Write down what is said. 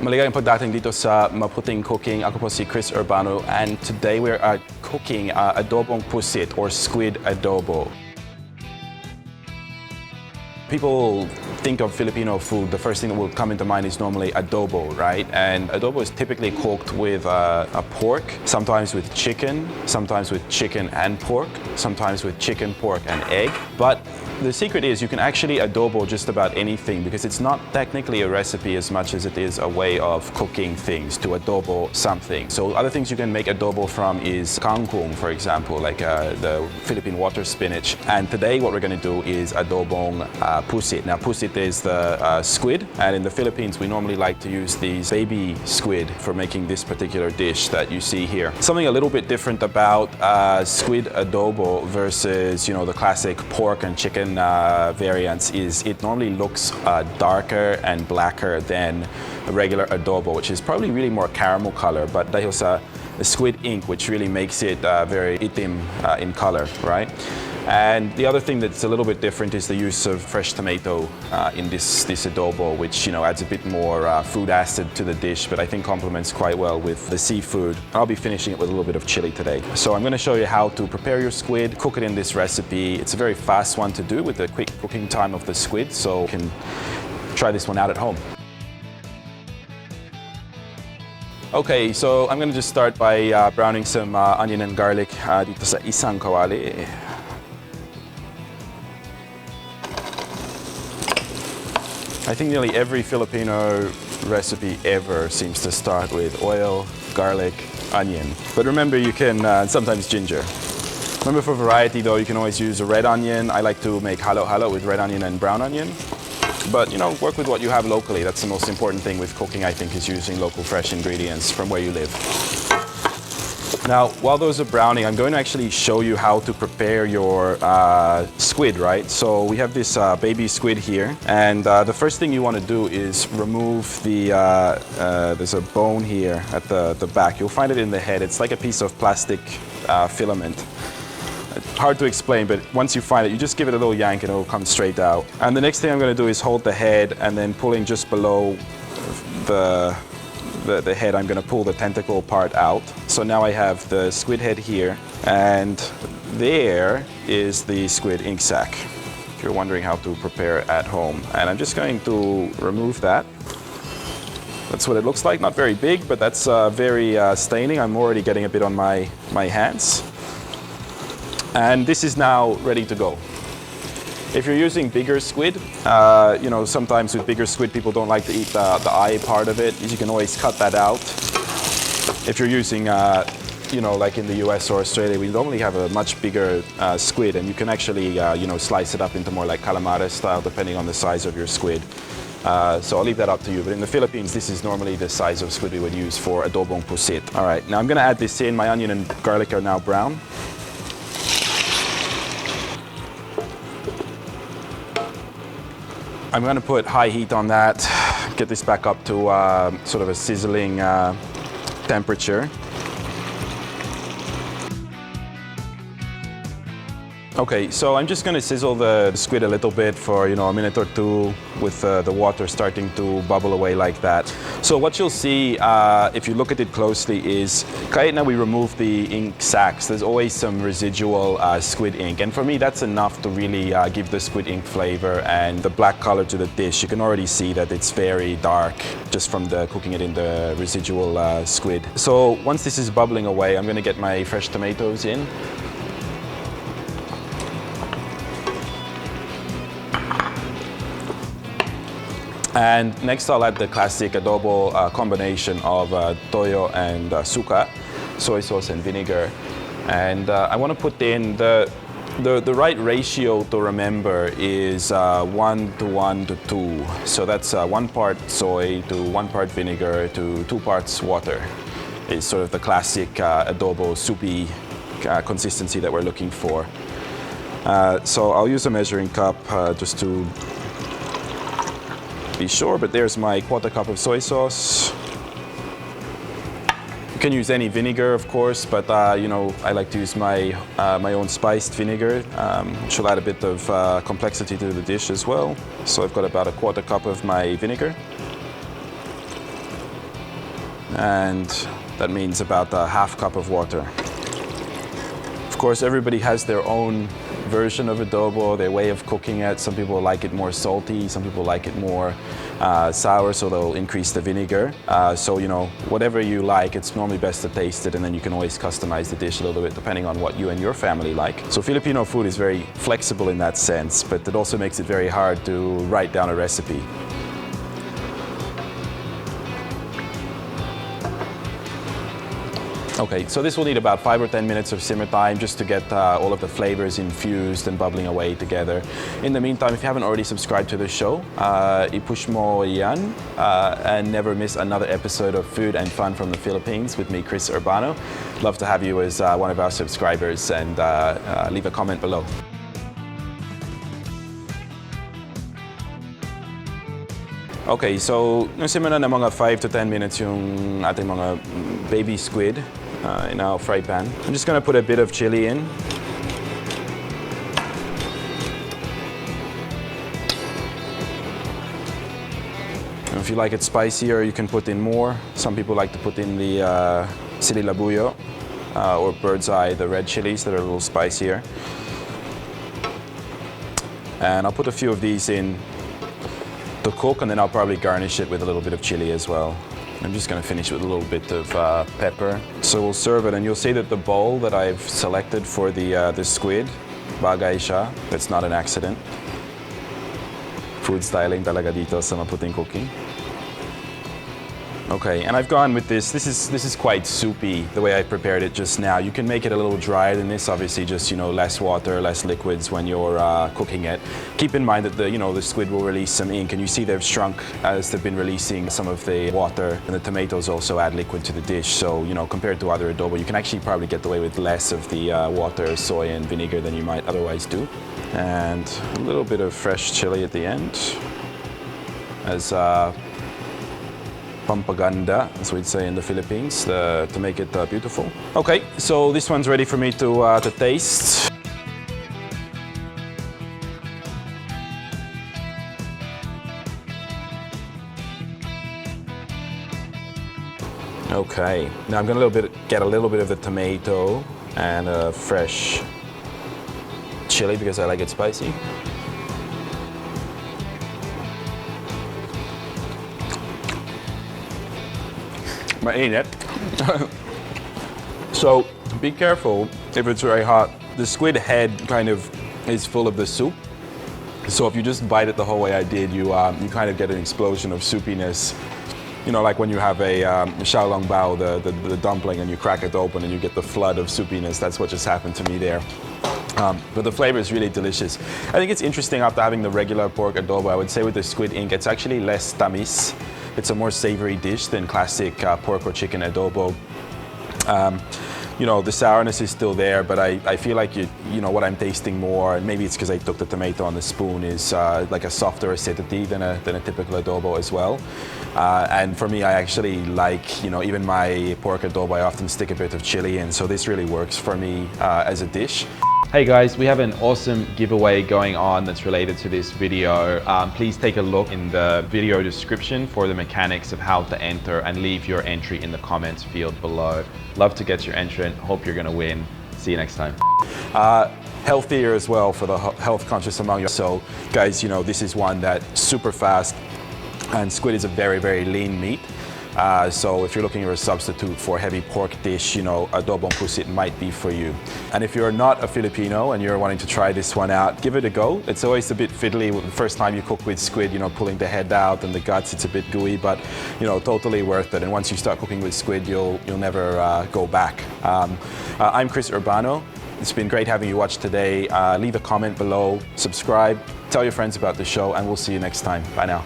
Maligayang pagdating dito sa Maputing Cooking. Ako po si Chris Urbano, and today we are cooking Adobong Pusit or squid adobo. People think of Filipino food, the first thing that will come into mind is normally adobo, right? And adobo is typically cooked with a pork, sometimes with chicken and pork, sometimes with chicken, pork, and egg. But the secret is you can actually adobo just about anything because it's not technically a recipe as much as it is a way of cooking things, to adobo something. So other things you can make adobo from is kangkong, for example, like the Philippine water spinach. And today what we're going to do is adobong pusit. Now pusit is the squid, and in the Philippines we normally like to use these baby squid for making this particular dish that you see here. Something a little bit different about squid adobo versus, you know, the classic pork and chicken variants is it normally looks darker and blacker than a regular adobo, which is probably really more caramel color, but dahil sa squid ink, which really makes it very itim in color, right? And the other thing that's a little bit different is the use of fresh tomato in this adobo, which, you know, adds a bit more food acid to the dish, but I think complements quite well with the seafood. I'll be finishing it with a little bit of chili today. So I'm going to show you how to prepare your squid, cook it in this recipe. It's a very fast one to do with the quick cooking time of the squid, so you can try this one out at home. Okay, so I'm going to just start by browning some onion and garlic dito sa isang kawali. I think nearly every Filipino recipe ever seems to start with oil, garlic, onion. But remember, you can sometimes ginger. Remember, for variety though, you can always use a red onion. I like to make halo-halo with red onion and brown onion. But, you know, work with what you have locally. That's the most important thing with cooking, I think, is using local fresh ingredients from where you live. Now, while those are browning, I'm going to actually show you how to prepare your squid, right? So we have this baby squid here, and the first thing you want to do is remove the, there's a bone here at the back. You'll find it in the head. It's like a piece of plastic filament. Hard to explain, but once you find it, you just give it a little yank and it'll come straight out. And the next thing I'm going to do is hold the head, and then pulling just below the head, I'm going to pull the tentacle part out. So now I have the squid head here, and there is the squid ink sac, if you're wondering how to prepare at home. And I'm just going to remove that. That's what it looks like. Not very big, but that's very staining. I'm already getting a bit on my hands. And this is now ready to go. If you're using bigger squid, you know, sometimes with bigger squid people don't like to eat the eye part of it. You can always cut that out. If you're using, you know, like in the US or Australia, we normally have a much bigger squid, and you can actually, you know, slice it up into more like calamares style depending on the size of your squid. So I'll leave that up to you. But in the Philippines, this is normally the size of squid we would use for adobong pusit. All right, now I'm going to add this in. My onion and garlic are now brown. I'm going to put high heat on that, get this back up to sort of a sizzling temperature. Okay, so I'm just going to sizzle the squid a little bit for, you know, a minute or two with the water starting to bubble away like that. So what you'll see, if you look at it closely, is kahit na we remove the ink sacs, there's always some residual squid ink. And for me, that's enough to really give the squid ink flavor and the black color to the dish. You can already see that it's very dark just from the cooking it in the residual squid. So once this is bubbling away, I'm going to get my fresh tomatoes in. And next I'll add the classic adobo combination of toyo and suka, soy sauce and vinegar. And I want to put in the right ratio to remember is 1 to 1 to 2. So that's 1 part soy to 1 part vinegar to 2 parts water. It's sort of the classic adobo soupy consistency that we're looking for. So I'll use a measuring cup just to be sure, but there's my 1/4 cup of soy sauce. You can use any vinegar, of course, but you know, I like to use my own spiced vinegar, which will add a bit of complexity to the dish as well. So I've got about a 1/4 cup of my vinegar. and that means about a half cup of water. Of course, everybody has their own version of adobo, their way of cooking it. Some people like it more salty, some people like it more sour, so they'll increase the vinegar. So, you know, whatever you like, it's normally best to taste it, and then you can always customize the dish a little bit depending on what you and your family like. So Filipino food is very flexible in that sense, but it also makes it very hard to write down a recipe. Okay, so this will need about 5 or 10 minutes of simmer time just to get all of the flavors infused and bubbling away together. In the meantime, if you haven't already subscribed to the show, i-push mo yan and never miss another episode of Food and Fun from the Philippines with me, Chris Urbano. Love to have you as one of our subscribers, and leave a comment below. Okay, so simmer na ng mga 5 to 10 minutes yung ating mga baby squid in our fry pan. I'm just going to put a bit of chili in. And if you like it spicier, you can put in more. Some people like to put in the sili labuyo or bird's eye, the red chilies that are a little spicier. And I'll put a few of these in to cook, and then I'll probably garnish it with a little bit of chili as well. I'm just going to finish with a little bit of pepper. So we'll serve it, and you'll see that the bowl that I've selected for the squid, bagay siya. That's not an accident. Food styling talaga dito sa maputing cooking. Okay, and I've gone with this. This is quite soupy, the way I prepared it just now. You can make it a little drier than this, obviously, just, you know, less water, less liquids when you're cooking it. Keep in mind that the squid will release some ink, and you see they've shrunk as they've been releasing some of the water, and the tomatoes also add liquid to the dish. So, you know, compared to other adobo, you can actually probably get away with less of the water, soy, and vinegar than you might otherwise do. And a little bit of fresh chili at the end as pampaganda, as we'd say in the Philippines, to make it beautiful. Okay, so this one's ready for me to taste. Okay, now I'm gonna get a little bit of the tomato and fresh chili because I like it spicy. Mainit. So be careful if it's very hot. The squid head kind of is full of the soup. So if you just bite it the whole way I did, you kind of get an explosion of soupiness. You know, like when you have a xiaolongbao, the dumpling, and you crack it open and you get the flood of soupiness. That's what just happened to me there. But the flavor is really delicious. I think it's interesting after having the regular pork adobo, I would say with the squid ink, it's actually less tamis. It's a more savory dish than classic pork or chicken adobo. You know, the sourness is still there, but I feel like you know what I'm tasting more, and maybe it's because I took the tomato on the spoon, is like a softer acidity than a typical adobo as well. And for me, I actually like, you know, even my pork adobo, I often stick a bit of chili in, so this really works for me as a dish. Hey guys, we have an awesome giveaway going on that's related to this video. Please take a look in the video description for the mechanics of how to enter, and leave your entry in the comments field below. Love to get your entry. Hope you're gonna win. See you next time. Healthier as well for the health conscious among you. So guys, you know, this is one that's super fast, and squid is a very, very lean meat. So if you're looking for a substitute for a heavy pork dish, you know, Adobong Pusit might be for you. And if you're not a Filipino and you're wanting to try this one out, give it a go. It's always a bit fiddly the first time you cook with squid, you know, pulling the head out and the guts, it's a bit gooey, but, you know, totally worth it. And once you start cooking with squid, you'll never go back. I'm Chris Urbano. It's been great having you watch today. Leave a comment below, subscribe, tell your friends about the show, and we'll see you next time. Bye now.